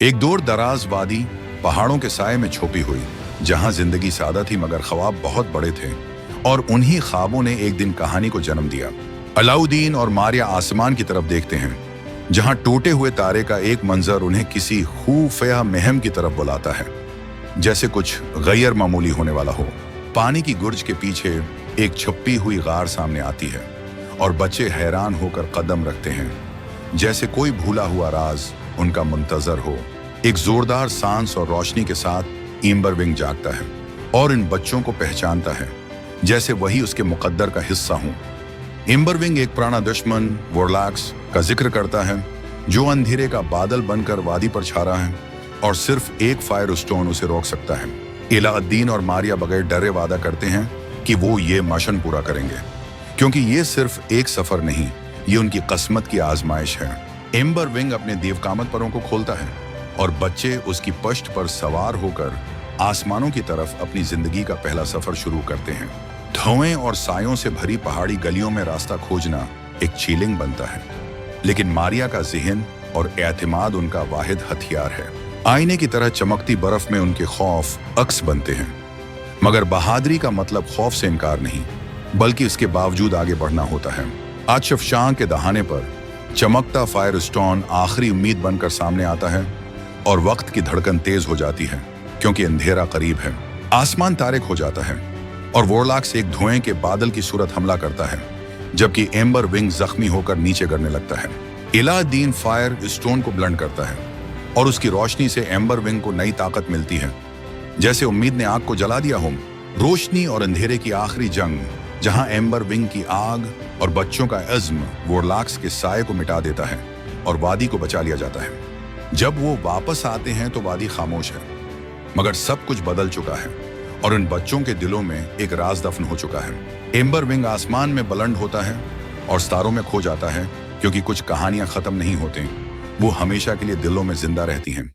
एक दूर दराज वादी पहाड़ों के साए में छुपी हुई, जहां जिंदगी सादा थी मगर ख्वाब बहुत बड़े थे। और उन्हीं ख्वाबों ने एक दिन कहानी को जन्म दिया। अलाउद्दीन और मारिया आसमान की तरफ देखते हैं, जहां टूटे हुए तारे का एक मंजर उन्हें किसी खूफिया महम की तरफ बुलाता है, जैसे कुछ गैर मामूली होने वाला हो। पानी की गुर्ज के पीछे एक छुपी हुई गार सामने आती है और बच्चे हैरान होकर कदम रखते हैं, जैसे कोई भूला हुआ राज उनका मुंतजर हो। एक जोरदार सांस और रोशनी के साथ इम्बरविंग जागता है और इन बच्चों को पहचानता है, जैसे वही उसके मुकद्दर का हिस्सा हो। इम्बरविंग एक पुराना दुश्मन वोरलैक्स का जिक्र करता है, जो अंधेरे का बादल बनकर वादी पर छा रहा है और सिर्फ एक फायर स्टोन उसे रोक सकता है। अलाउद्दीन और मारिया बगैर डरे वादा करते हैं कि वो ये मिशन पूरा करेंगे, क्योंकि ये सिर्फ एक सफर नहीं, ये उनकी किस्मत की आजमाइश है। इम्बरविंग अपने देवकामत परों को खोलता है और बच्चे उसकी पश्त पर सवार होकर आसमानों की तरफ अपनी जिंदगी का पहला सफर शुरू करते हैं। धुएं और सायों से भरी पहाड़ी गलियों में रास्ता खोजना एक चैलेंज बनता है, लेकिन मारिया का ज़हन और एतमाद उनका वाहिद हथियार है। आईने की तरह चमकती बर्फ में उनके खौफ अक्स बनते हैं, मगर बहादुरी का मतलब खौफ से इनकार नहीं, बल्कि इसके बावजूद आगे बढ़ना होता है। आतिफ शाह के दहाने पर चमकता फायर स्टोन आखिरी उम्मीद बनकर सामने आता है और वक्त की धड़कन तेज हो जाती है, क्योंकि अंधेरा करीब है। आसमान तारिक हो जाता है और वोरलैक्स एक धुएं के बादल की सूरत हमला करता है, जबकि इम्बरविंग जख्मी होकर नीचे गिरने लगता है। अलाउद्दीन फायर स्टोन को ब्लंड करता है और उसकी रोशनी से इम्बरविंग को नई ताकत मिलती है, जैसे उम्मीद ने आग को जला दिया हो। रोशनी और अंधेरे की आखिरी जंग, जहां इम्बरविंग की आग और बच्चों का इज़्म वोरलैक्स के साए को मिटा देता है और वादी को बचा लिया जाता है। जब वो वापस आते हैं तो वादी खामोश है, मगर सब कुछ बदल चुका है और उन बच्चों के दिलों में एक राज दफन हो चुका है। इम्बरविंग आसमान में बुलंद होता है और सितारों में खो जाता है, क्योंकि कुछ कहानियां खत्म नहीं होती, वो हमेशा के लिए दिलों में जिंदा रहती हैं।